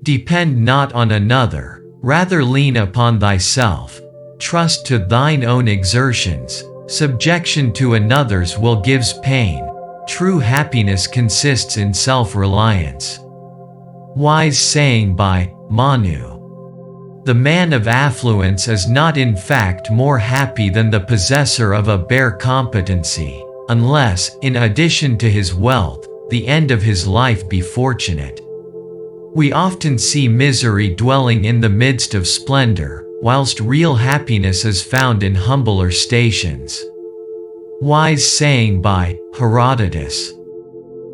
Depend not on another, rather lean upon thyself. Trust to thine own exertions. Subjection to another's will gives pain. True happiness consists in self-reliance. Wise saying by Manu. The man of affluence is not in fact more happy than the possessor of a bare competency, unless, in addition to his wealth, the end of his life be fortunate. We often see misery dwelling in the midst of splendor, whilst real happiness is found in humbler stations. Wise saying by Herodotus.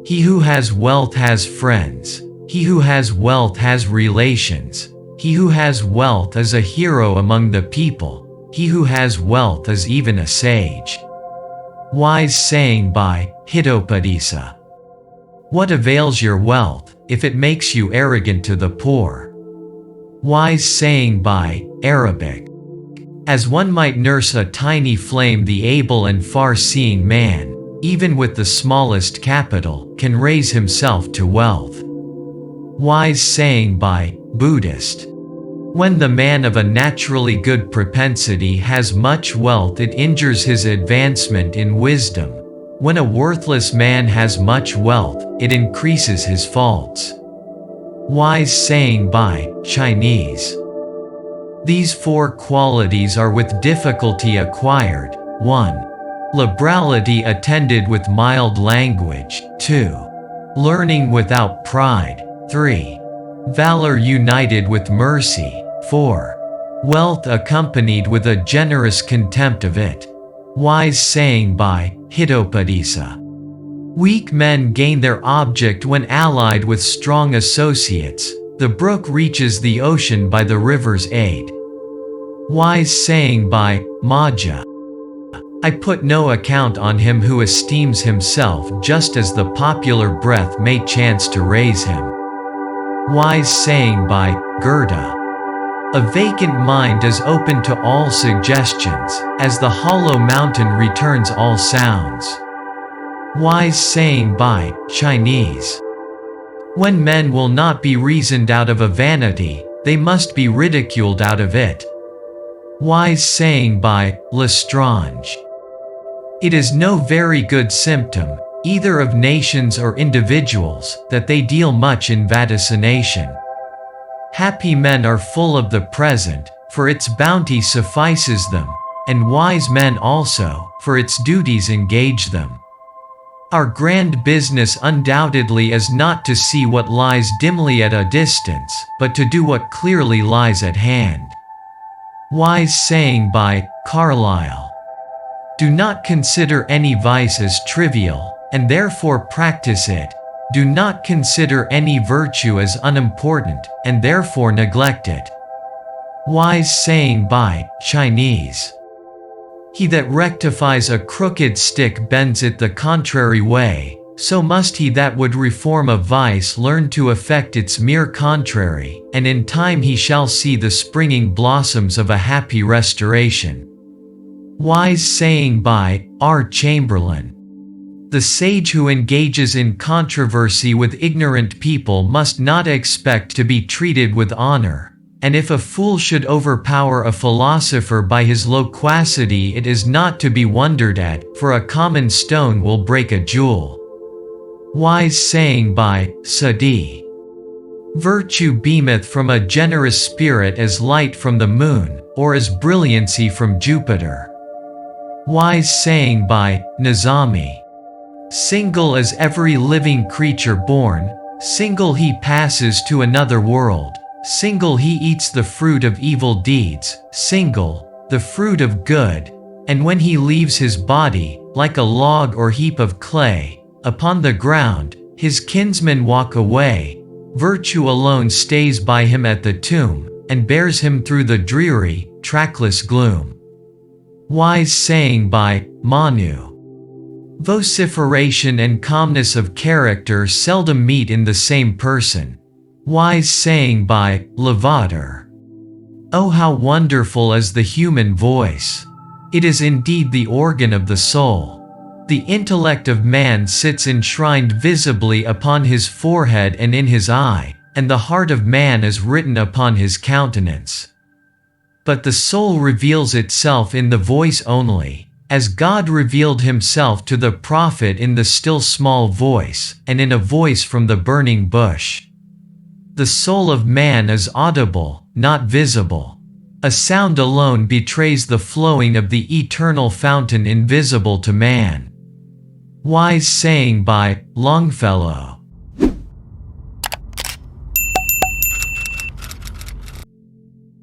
He who has wealth has friends. He who has wealth has relations. He who has wealth is a hero among the people. He who has wealth is even a sage. Wise saying by Hitopadesa. What avails your wealth, if it makes you arrogant to the poor? Wise saying by Arabic. As one might nurse a tiny flame, the able and far-seeing man, even with the smallest capital, can raise himself to wealth. Wise saying by Buddhist. When the man of a naturally good propensity has much wealth, it injures his advancement in wisdom. When a worthless man has much wealth, it increases his faults. Wise saying by Chinese. These four qualities are with difficulty acquired. 1. Liberality attended with mild language. 2. Learning without pride. 3. Valor united with mercy. 4. Wealth accompanied with a generous contempt of it. Wise saying by Hitopadesa. Weak men gain their object when allied with strong associates. The brook reaches the ocean by the river's aid. Wise saying by Maja. I put no account on him who esteems himself just as the popular breath may chance to raise him. Wise saying by Gerda. A vacant mind is open to all suggestions, as the hollow mountain returns all sounds. Wise saying by Chinese. When men will not be reasoned out of a vanity, they must be ridiculed out of it. Wise saying by Lestrange. It is no very good symptom, either of nations or individuals, that they deal much in vaticination. Happy men are full of the present, for its bounty suffices them, and wise men also, for its duties engage them. Our grand business undoubtedly is not to see what lies dimly at a distance, but to do what clearly lies at hand. Wise saying by Carlyle. Do not consider any vice as trivial, and therefore practice it. Do not consider any virtue as unimportant, and therefore neglect it. Wise saying by Chinese. He that rectifies a crooked stick bends it the contrary way, so must he that would reform a vice learn to affect its mere contrary, and in time he shall see the springing blossoms of a happy restoration. Wise saying by R. Chamberlain. The sage who engages in controversy with ignorant people must not expect to be treated with honor, and if a fool should overpower a philosopher by his loquacity, it is not to be wondered at, for a common stone will break a jewel. Wise saying by Sadi. Virtue beameth from a generous spirit as light from the moon, or as brilliancy from Jupiter. Wise saying by Nizami. Single as every living creature born, single he passes to another world, single he eats the fruit of evil deeds, single, the fruit of good, and when he leaves his body, like a log or heap of clay, upon the ground, his kinsmen walk away, virtue alone stays by him at the tomb, and bears him through the dreary, trackless gloom. Wise saying by Manu. Vociferation and calmness of character seldom meet in the same person. Wise saying by Lavater. Oh, how wonderful is the human voice! It is indeed the organ of the soul. The intellect of man sits enshrined visibly upon his forehead and in his eye, and the heart of man is written upon his countenance. But the soul reveals itself in the voice only, as God revealed himself to the prophet in the still small voice, and in a voice from the burning bush. The soul of man is audible, not visible. A sound alone betrays the flowing of the eternal fountain invisible to man. Wise saying by Longfellow.